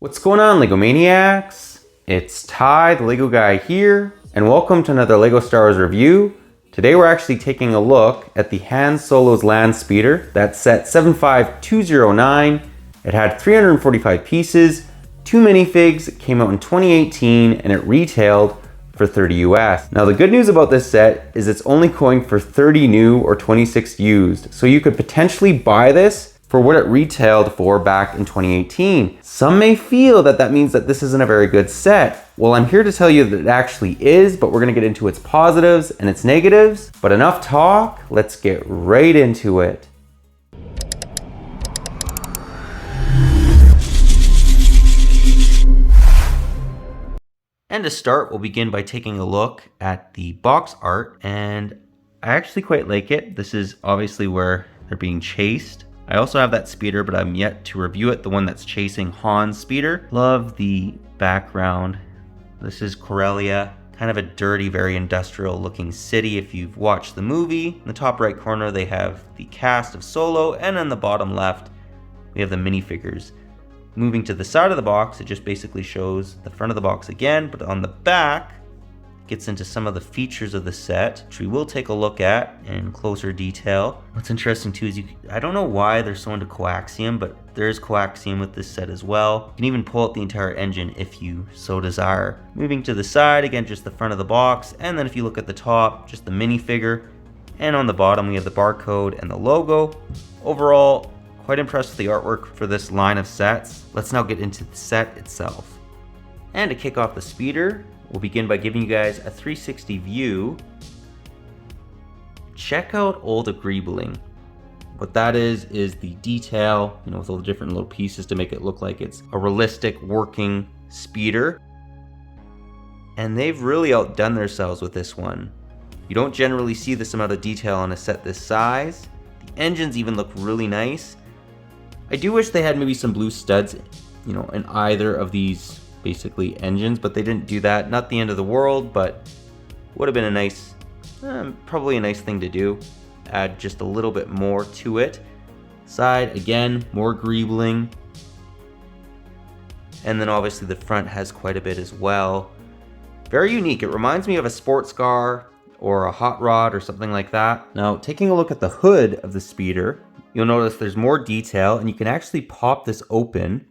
What's going on, Lego Maniacs? It's Ty, the Lego guy here, and welcome to another Lego Star Wars review. Today we're actually taking a look at the Han Solo's Landspeeder. That's set 75209. It had 345 pieces, 2 minifigs, it came out in 2018, and it retailed for 30 US. Now the good news about this set is it's only going for 30 new or 26 used, so you could potentially buy this for what it retailed for back in 2018. Some may feel that that means that this isn't a very good set. Well, I'm here to tell you that it actually is, but we're gonna get into its positives and its negatives. But enough talk, let's get right into it. And to start, we'll begin by taking a look at the box art, and I actually quite like it. This is obviously where they're being chased. I also have that speeder, but I'm yet to review it, the one that's chasing Han's speeder. Love the background. This is Corellia, kind of a dirty, very industrial looking city if you've watched the movie. In the top right corner, they have the cast of Solo, and on the bottom left, we have the minifigures. Moving to the side of the box, it just basically shows the front of the box again, but on the back, gets into some of the features of the set, which we will take a look at in closer detail. What's interesting too is I don't know why they're so into coaxium, but there is coaxium with this set as well. You can even pull out the entire engine if you so desire. Moving to the side, again, just the front of the box, and then if you look at the top, just the minifigure, and on the bottom we have the barcode and the logo. Overall, quite impressed with the artwork for this line of sets. Let's now get into the set itself. And to kick off the speeder, we'll begin by giving you guys a 360 view. Check out all the greebling. What that is the detail, with all the different little pieces to make it look like it's a realistic working speeder. And they've really outdone themselves with this one. You don't generally see this amount of detail on a set this size. The engines even look really nice. I do wish they had maybe some blue studs, in either of these basically engines, but they didn't do that. Not the end of the world, but would have been a nice, probably a nice thing to do. Add just a little bit more to it. Side, again, more greebling. And then obviously the front has quite a bit as well. Very unique. It reminds me of a sports car or a hot rod or something like that. Now, taking a look at the hood of the speeder, you'll notice there's more detail, and you can actually pop this open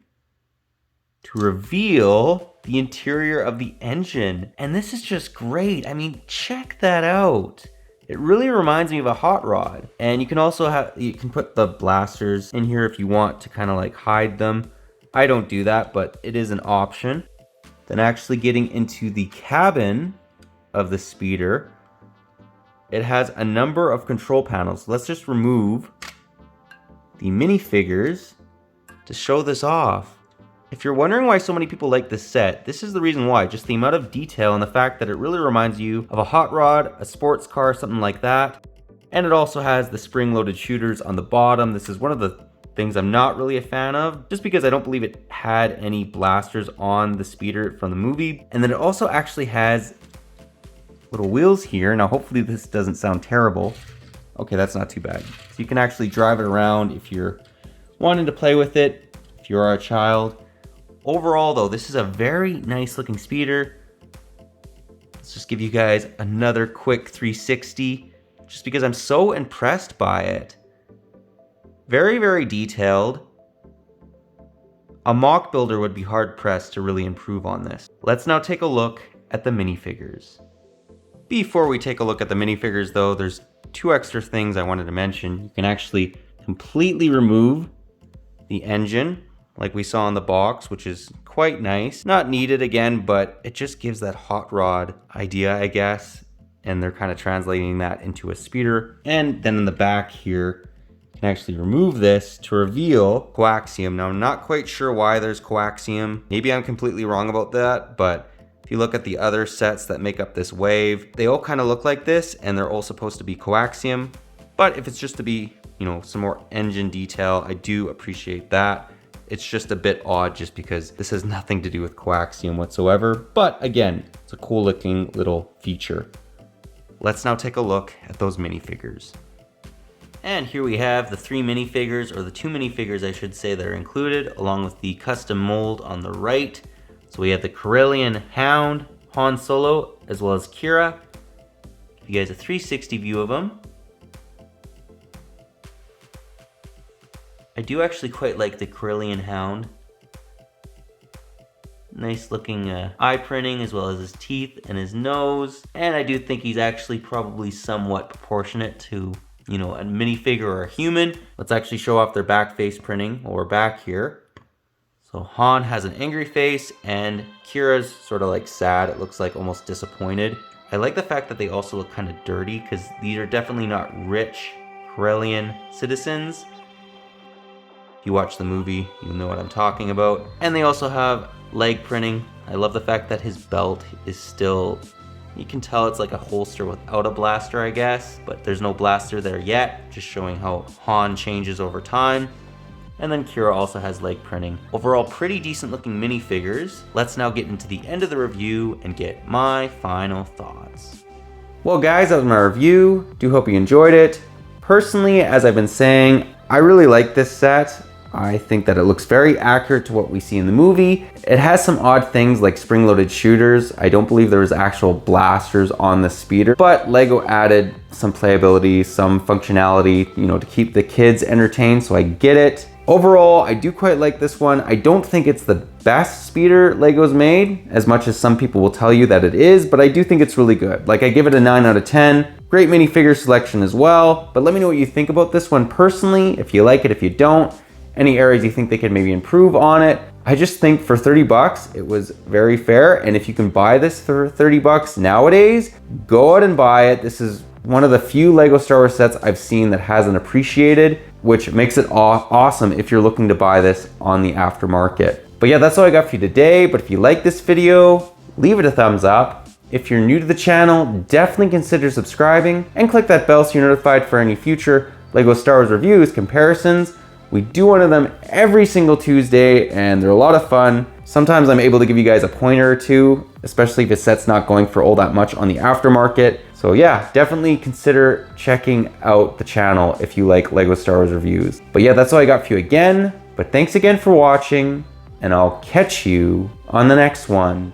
to reveal the interior of the engine. And this is just great. I mean, check that out. It really reminds me of a hot rod. And you can also you can put the blasters in here if you want to kind of like hide them. I don't do that, but it is an option. Then actually getting into the cabin of the speeder, it has a number of control panels. Let's just remove the minifigures to show this off. If you're wondering why so many people like this set, this is the reason why. Just the amount of detail and the fact that it really reminds you of a hot rod, a sports car, something like that. And it also has the spring-loaded shooters on the bottom. This is one of the things I'm not really a fan of, just because I don't believe it had any blasters on the speeder from the movie. And then it also actually has little wheels here. Now hopefully this doesn't sound terrible. Okay, that's not too bad. So you can actually drive it around if you're wanting to play with it, if you are a child. Overall though, this is a very nice looking speeder. Let's just give you guys another quick 360, just because I'm so impressed by it. Very, very detailed. A mock builder would be hard pressed to really improve on this. Let's now take a look at the minifigures. Before we take a look at the minifigures though, there's 2 extra things I wanted to mention. You can actually completely remove the engine like we saw in the box, which is quite nice. Not needed again, but it just gives that hot rod idea, I guess. And they're kind of translating that into a speeder. And then in the back here, you can actually remove this to reveal coaxium. Now, I'm not quite sure why there's coaxium. Maybe I'm completely wrong about that, but if you look at the other sets that make up this wave, they all kind of look like this, and they're all supposed to be coaxium. But if it's just to be, some more engine detail, I do appreciate that. It's just a bit odd just because this has nothing to do with coaxium whatsoever. But again, it's a cool looking little feature. Let's now take a look at those minifigures. And here we have the 3 minifigures, or the 2 minifigures I should say, that are included, along with the custom mold on the right. So we have the Corellian Hound, Han Solo, as well as Kira. Give you guys a 360 view of them. I do actually quite like the Corellian Hound. Nice looking eye printing, as well as his teeth and his nose. And I do think he's actually probably somewhat proportionate to, you know, a minifigure or a human. Let's actually show off their back face printing while we're back here. So Han has an angry face and Kira's sort of like sad. It looks like almost disappointed. I like the fact that they also look kind of dirty, because these are definitely not rich Corellian citizens. If you watch the movie, you'll know what I'm talking about. And they also have leg printing. I love the fact that his belt is still, you can tell it's like a holster without a blaster, I guess, but there's no blaster there yet, just showing how Han changes over time. And then Kira also has leg printing. Overall, pretty decent looking minifigures. Let's now get into the end of the review and get my final thoughts. Well guys, that was my review. Do hope you enjoyed it. Personally, as I've been saying, I really like this set. I think that it looks very accurate to what we see in the movie. It has some odd things like spring-loaded shooters. I don't believe there was actual blasters on the speeder, but Lego added some playability, some functionality, you know, to keep the kids entertained, so I get it. Overall, I do quite like this one. I don't think it's the best speeder Lego's made, as much as some people will tell you that it is, but I do think it's really good. Like, I give it a 9 out of 10. Great minifigure selection as well, but let me know what you think about this one personally, if you like it, if you don't. Any areas you think they could maybe improve on it. I just think for 30 bucks, it was very fair. And if you can buy this for 30 bucks nowadays, go out and buy it. This is one of the few Lego Star Wars sets I've seen that hasn't appreciated, which makes it awesome if you're looking to buy this on the aftermarket. But yeah, that's all I got for you today. But if you like this video, leave it a thumbs up. If you're new to the channel, definitely consider subscribing and click that bell so you're notified for any future Lego Star Wars reviews, comparisons. We do one of them every single Tuesday and they're a lot of fun. Sometimes I'm able to give you guys a pointer or two, especially if a set's not going for all that much on the aftermarket. So yeah, definitely consider checking out the channel if you like Lego Star Wars reviews. But yeah, that's all I got for you again. But thanks again for watching, and I'll catch you on the next one.